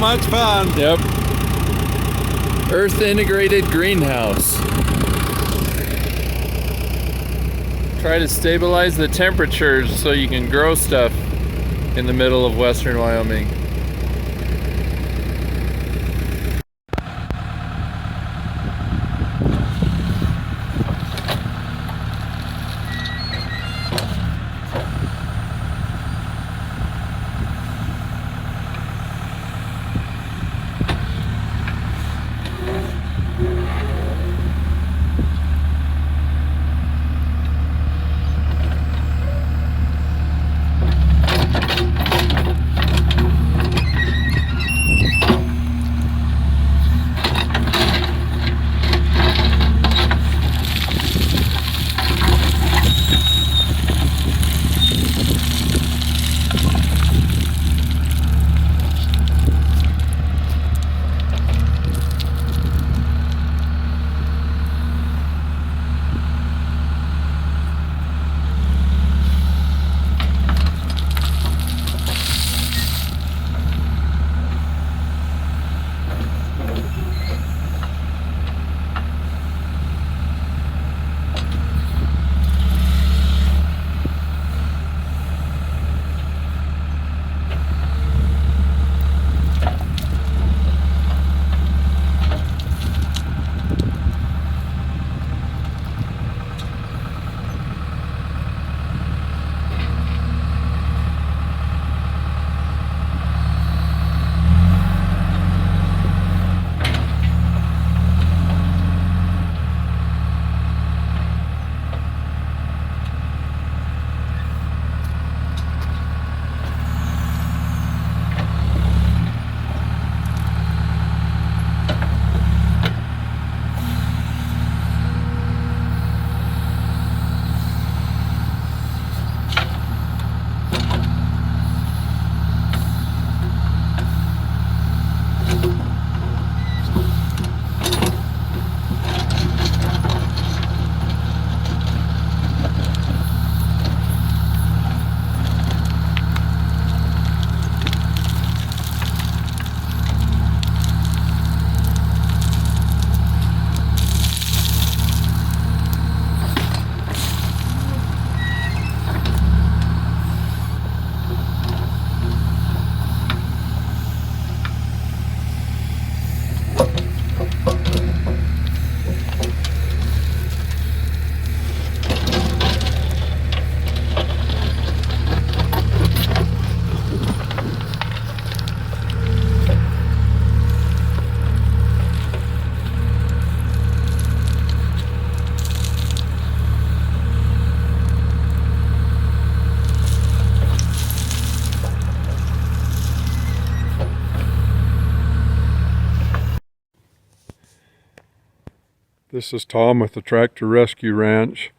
much fun. Yep. Earth integrated greenhouse. Try to stabilize the temperatures so you can grow stuff in the middle of western Wyoming. This is Tom with the Tractor Rescue Ranch.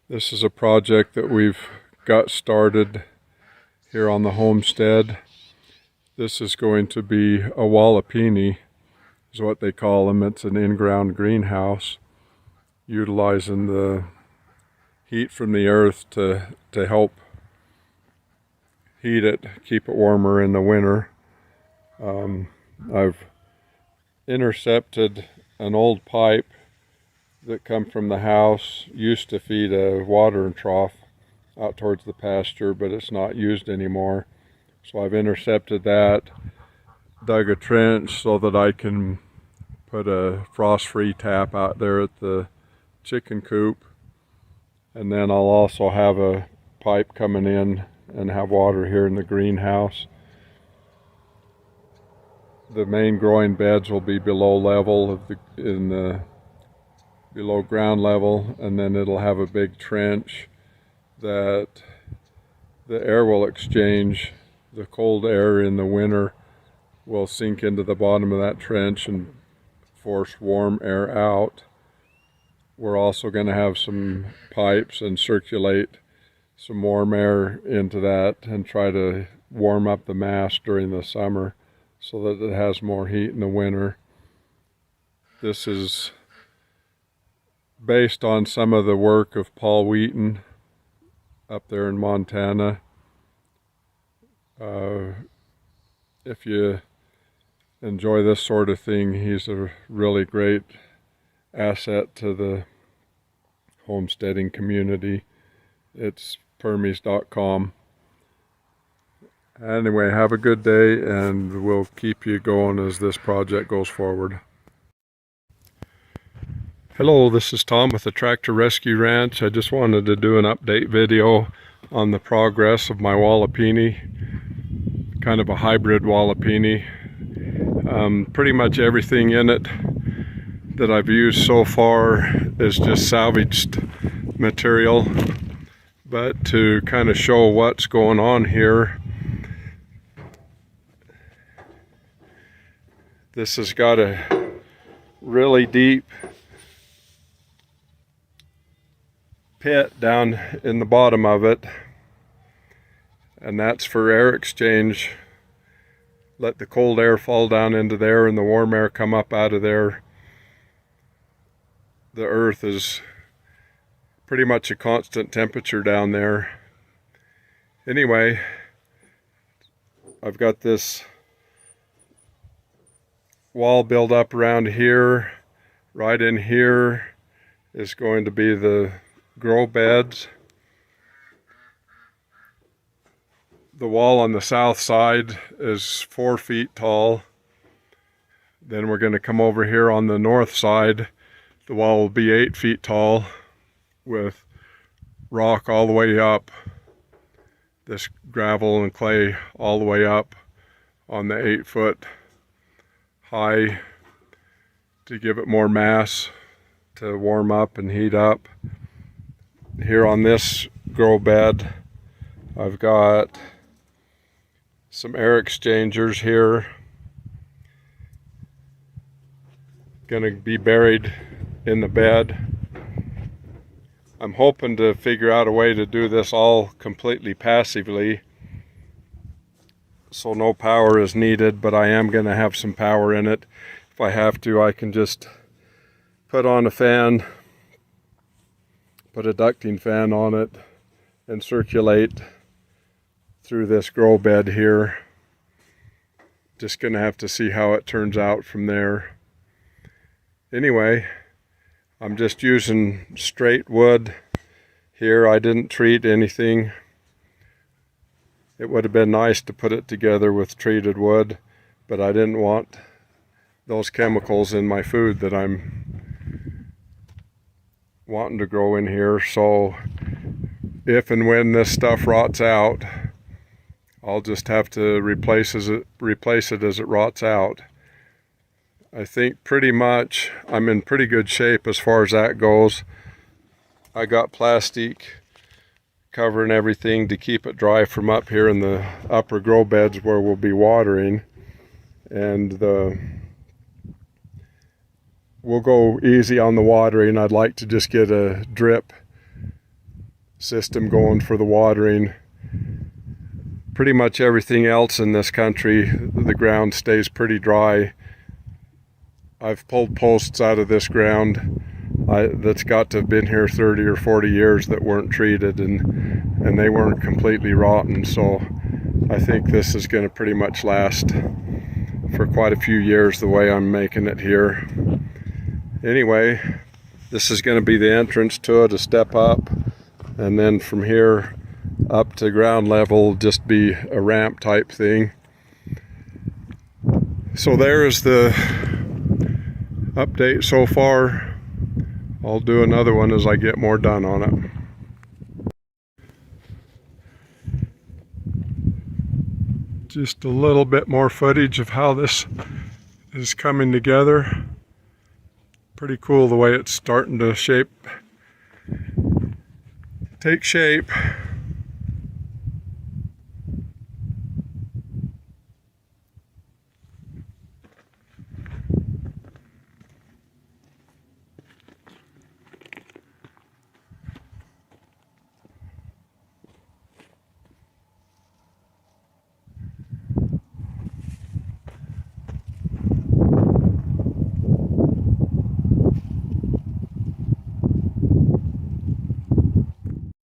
This is a project that we've got started here on the homestead. This is going to be a Walapini, is what they call them. It's an in-ground greenhouse, utilizing the heat from the earth to help heat it, keep it warmer in the winter. I've intercepted an old pipe that come from the house, used to feed a watering trough out towards the pasture, but it's not used anymore. So I've intercepted that, dug a trench so that I can put a frost-free tap out there at the chicken coop, and then I'll also have a pipe coming in and have water here in the greenhouse. The main growing beds will be below level below ground level, and then it'll have a big trench that the air will exchange. The cold air in the winter will sink into the bottom of that trench and force warm air out. We're also going to have some pipes and circulate some warm air into that and try to warm up the mass during the summer so that it has more heat in the winter. This is based on some of the work of Paul Wheaton up there in Montana. If you enjoy this sort of thing. He's a really great asset to the homesteading community. It's permies.com. Anyway, have a good day, and we'll keep you going as this project goes forward. Hello, this is Tom with the Tractor Rescue Ranch. I just wanted to do an update video on the progress of my Walapini, kind of a hybrid Walapini. Pretty much everything in it that I've used so far is just salvaged material, but to kind of show what's going on here, this has got a really deep pit down in the bottom of it, and that's for air exchange. Let the cold air fall down into there and the warm air come up out of there. The earth is pretty much a constant temperature down there. Anyway, I've got this wall built up around here. Right in here is going to be the grow beds. The wall on the south side is 4 feet tall. Then we're going to come over here on the north side. The wall will be 8 feet tall with rock all the way up. This gravel and clay all the way up on the 8-foot high to give it more mass to warm up and heat up. Here on this grow bed, I've got some air exchangers here. Gonna be buried in the bed. I'm hoping to figure out a way to do this all completely passively, so no power is needed, but I am going to have some power in it. If I have to, I can just put on a fan, put a ducting fan on it, and circulate through this grow bed here. Just going to have to see how it turns out from there. Anyway, I'm just using straight wood here. I didn't treat anything. It would have been nice to put it together with treated wood, but I didn't want those chemicals in my food that I'm wanting to grow in here. So if and when this stuff rots out, I'll just have to replace it as it rots out. I think pretty much I'm in pretty good shape as far as that goes. I got plastic covering everything to keep it dry from up here in the upper grow beds where we'll be watering. And we'll go easy on the watering. I'd like to just get a drip system going for the watering. Pretty much everything else in this country, the ground stays pretty dry. I've pulled posts out of this ground that's got to have been here 30 or 40 years that weren't treated, and they weren't completely rotten. So I think this is going to pretty much last for quite a few years the way I'm making it here. Anyway, this is going to be the entrance to it, a step up, and then from here up to ground level just be a ramp type thing. So there's the update so far. I'll do another one as I get more done on it. Just a little bit more footage of how this is coming together. Pretty cool the way it's starting to take shape.